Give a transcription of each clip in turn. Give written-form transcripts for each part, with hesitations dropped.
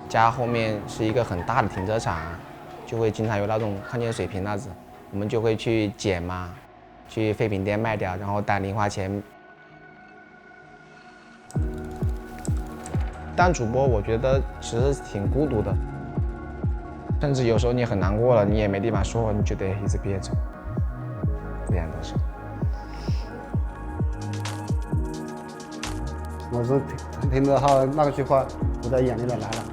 家后面是一个很大的停车场，就会经常有那种看见水瓶那子，我们就会去捡嘛，去废品店卖掉，然后带零花钱。当主播，我觉得其实挺孤独的，甚至有时候你很难过了，你也没地方说，你就得一直憋着，这样都是。我是听着他那句话，我的眼泪都来了。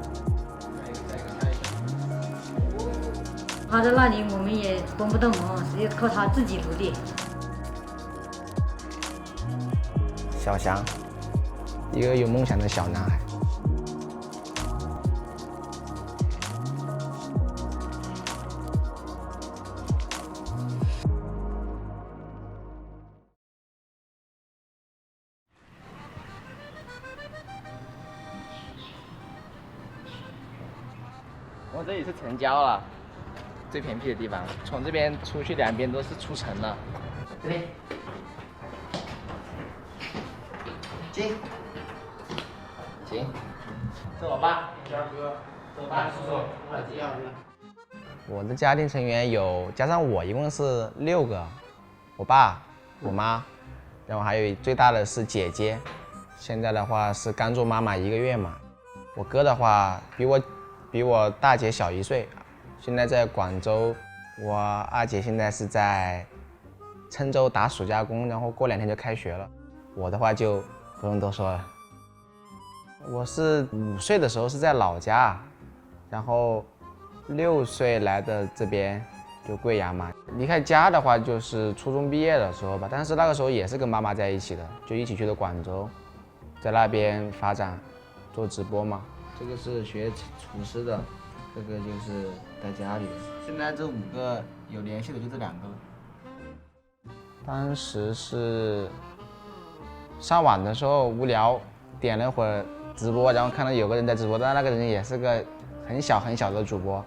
他在那里，我们也帮不到忙，只有靠他自己努力。小翔，一个有梦想的小男孩。我这里是城郊了，最偏僻的地方。从这边出去两边都是出城了。这里，进，行。这我爸，嘉哥，这我爸叔叔，我姐。我的家庭成员有加上我一共是6个，我爸、我妈，然后还有最大的是姐姐，现在的话是刚做妈妈1个月嘛。我哥的话比我大姐小1岁，现在在广州。我二姐现在是在郴州打暑假工，然后过2天就开学了。我的话就不用多说了。我是5岁的时候是在老家，然后6岁来的这边就贵阳嘛。离开家的话就是初中毕业的时候吧，但是那个时候也是跟妈妈在一起的，就一起去的广州，在那边发展做直播嘛。这个是学厨师的，这个就是在家里的。现在这5个有联系的就这2个。当时是上网的时候无聊，点了会儿直播，然后看到有个人在直播，但那个人也是个很小的主播。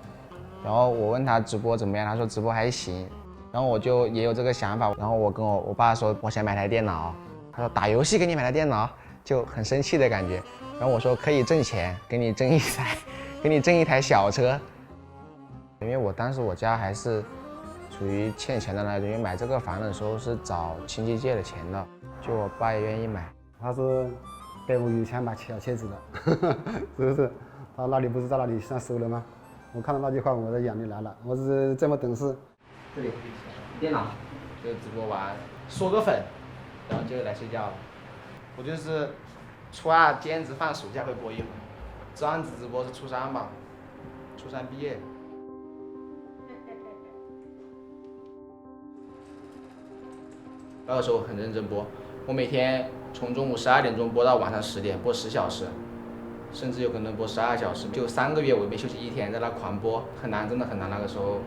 然后我问他直播怎么样，他说直播还行。然后我就也有这个想法，然后我跟我爸说我想买台电脑，他说打游戏给你买台电脑，就很生气的感觉。然后我说可以挣钱，给你挣一台小车。因为我当时我家还是属于欠钱的那种，因为买这个房的时候是找亲戚借的钱的，就我爸也愿意买。他是给我有钱买小车子的，是不是？他那里不是在那里上收了吗？我看到那句话，我的眼泪来了。我是这么懂事。这里电脑就直播完缩个粉，然后就来睡觉了。我就是初2兼职放暑假会播一会儿，专职直播是初3吧，初3毕业。那个时候很认真播，我每天从中午12点钟播到晚上10点，播10小时，甚至有可能播12小时，就3个月我没休息1天，在那狂播，很难，真的很难。那个时候，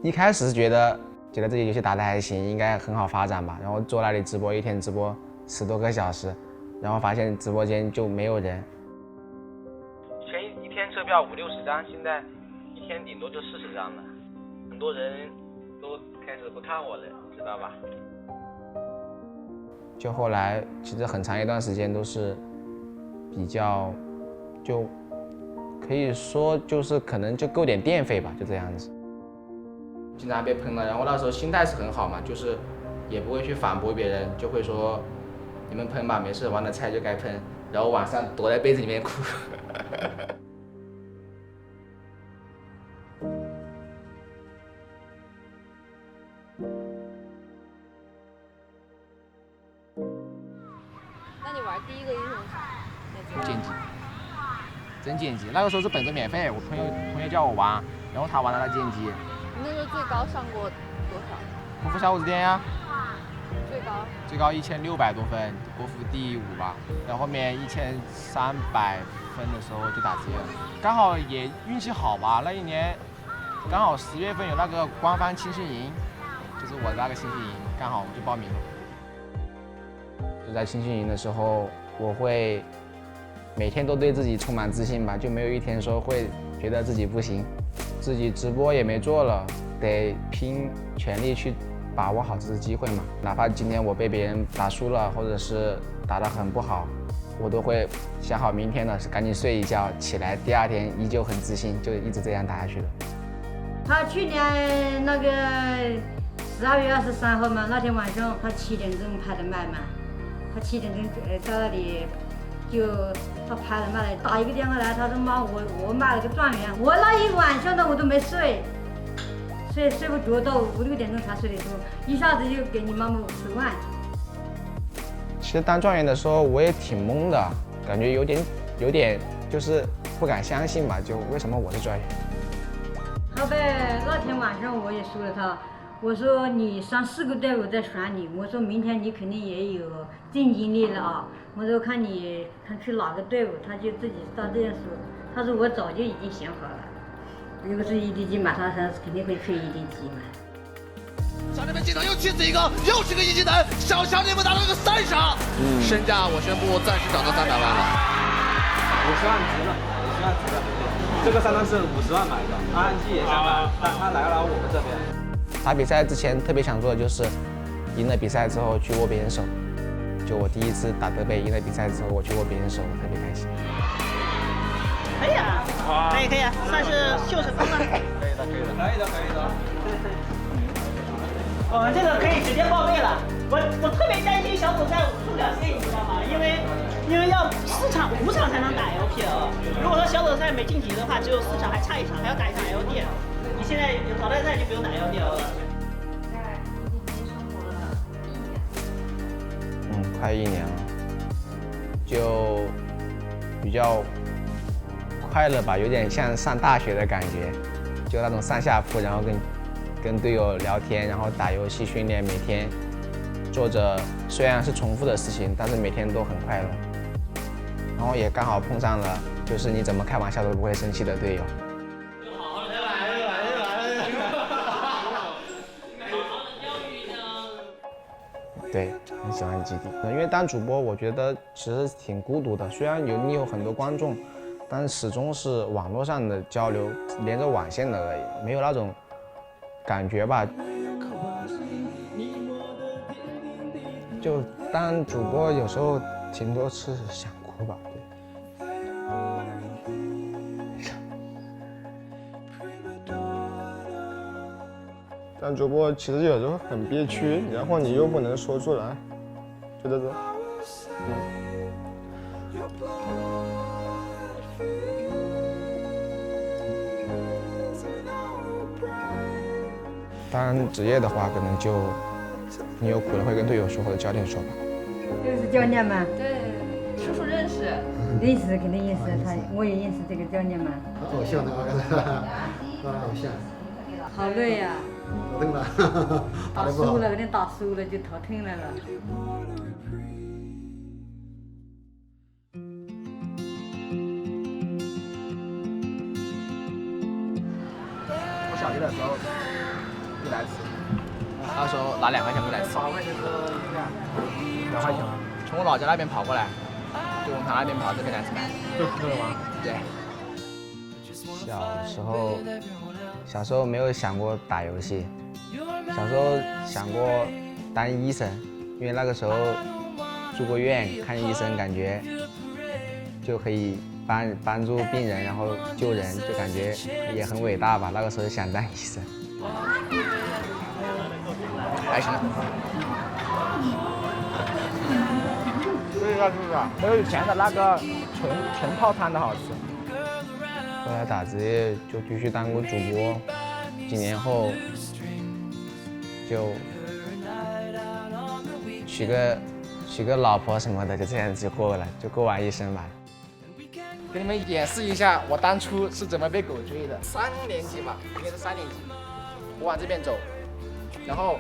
一开始是觉得这个游戏打得还行，应该很好发展吧，然后坐那里直播，一天直播10多个小时，然后发现直播间就没有人。以前一天车票50-60张，现在一天顶多就40张了，很多人都开始不看我了，知道吧？就后来其实很长一段时间都是比较，就可以说就是可能就够点电费吧，就这样子。经常被喷了，然后那时候心态是很好嘛，就是也不会去反驳别人，就会说你们喷吧，没事，玩的菜就该喷，然后晚上躲在被子里面哭。那你玩第一个英雄啥？剑姬，真剑姬。那个时候是本着免费，我朋友叫我玩，然后他玩了那剑姬。你那时候最高上过多少？国服小伙子店呀，最高1600多分，国服第5吧。然后后面1300分的时候就打职业了，刚好也运气好吧。那一年刚好10月份有那个官方青训营，就是我那个青训营，刚好我就报名了。就在青训营的时候，我会每天都对自己充满自信吧，就没有一天说会觉得自己不行。自己直播也没做了，得拼全力去把握好这次机会嘛。哪怕今天我被别人打输了，或者是打得很不好，我都会想好明天了，赶紧睡一觉，起来第二天依旧很自信，就一直这样打下去的。他去年那个12月23号嘛，那天晚上他7点钟拍的麦嘛，他7点钟到那里就他拍了麦来，打一个电话来，他说妈我买了个状元，我那一晚上的我都没睡，睡不着，到5、6点钟才睡得着，一下子就给你妈妈50万。其实当状元的时候我也挺懵的，感觉有点就是不敢相信吧，就为什么我是状元？后来那天晚上我也说了他，我说你3、4个队伍在选你，我说明天你肯定也有竞争力了啊，我说看你看去哪个队伍，他就自己到这样说，他说我早就已经想好了，如果是EDG嘛，他肯定会去EDG嘛。小联盟经常又气死一个，又是个一技能，小强联盟拿到个3杀，身价我宣布暂时涨到300万了。50万值了，50万值了。这个3单是50万买的，RNG也想买，但他来了我们这边。打比赛之前特别想做的就是，赢了比赛之后去握别人手。就我第一次打德杯赢了比赛之后，我去握别人手，特别开心。可以啊，可以啊，算是秀成功了。可以的。我们这个可以直接报备了。我特别担心小组赛不了线，你知道吗？因为要5场才能打 LPL。如果说小组赛没晋级的话，只有4场，还差1场，还要打一场 LD。你现在有淘汰赛就不用打 LDL 了。快1年了，就比较快乐吧，有点像上大学的感觉，就那种上下铺，然后跟队友聊天，然后打游戏训练，每天做着虽然是重复的事情，但是每天都很快乐。然后也刚好碰上了，就是你怎么开玩笑都不会生气的队友。对，很喜欢基地，因为当主播我觉得其实挺孤独的，虽然你有很多观众，但是始终是网络上的交流，连着网线的而已，没有那种感觉吧。就当主播有时候挺多次想哭吧，对。当主播其实有时候很憋屈，然后你又不能说出来，觉得这，当然职业的话，可能就你有苦了会跟队友说或者教练说吧。这个是教练吗？对，叔叔认识。认识肯定认识他，我也认识这个教练嘛。偶像的，偶像。好累呀。头疼了，打输了，有点打输了就头疼来了。我小学的时候就来吃，那时候拿2块钱过来吃。2块钱从我老家那边跑过来，就从他那边跑这边来吃饭。就是这个吗？对。小时候没有想过打游戏，小时候想过当医生，因为那个时候住过院看医生，感觉就可以帮助病人，然后救人，就感觉也很伟大吧。那个时候想当医生，还行。对呀，是不是？没有以前的那个纯泡汤的好吃。后来打职业就继续当过主播，几年后就娶个老婆什么的，就这样子就过完一生吧。给你们演示一下我当初是怎么被狗追的。3年级吧，应该是3年级，我往这边走，然后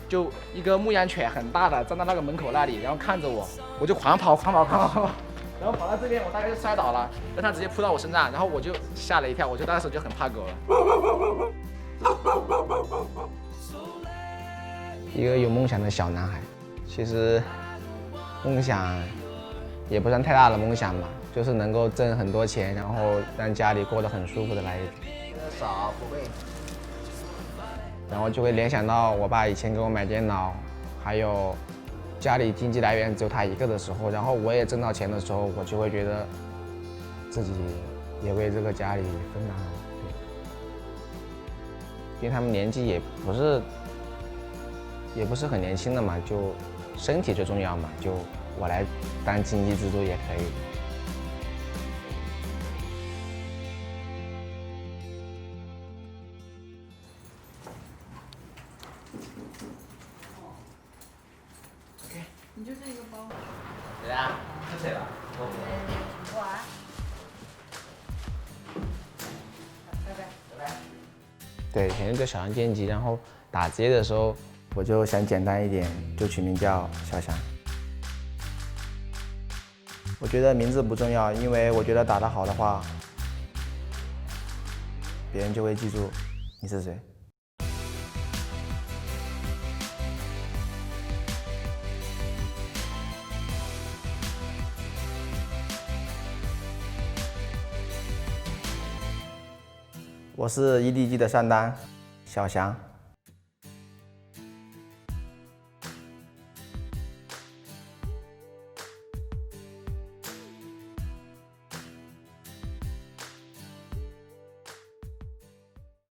就一个牧羊犬很大的站在那个门口那里，然后看着我就狂跑。然后跑到这边，我大概就摔倒了，让他直接扑到我身上，然后我就吓了一跳，我就当时就很怕狗了。一个有梦想的小男孩，其实梦想也不算太大的梦想吧，就是能够挣很多钱，然后让家里过得很舒服的来一种。少不会。然后就会联想到我爸以前给我买电脑，还有家里经济来源只有他一个的时候，然后我也挣到钱的时候，我就会觉得自己也为这个家里分担了。因为他们年纪也不是很年轻的嘛，就身体最重要嘛，就我来当经济支柱也可以。你就这一个包。谁啊？是谁吧？我啊。拜拜。拜拜。对，选了个小杨电机，然后打职业的时候，我就想简单一点，就取名叫小翔。我觉得名字不重要，因为我觉得打得好的话，别人就会记住你是谁。我是EDG的上单，小翔。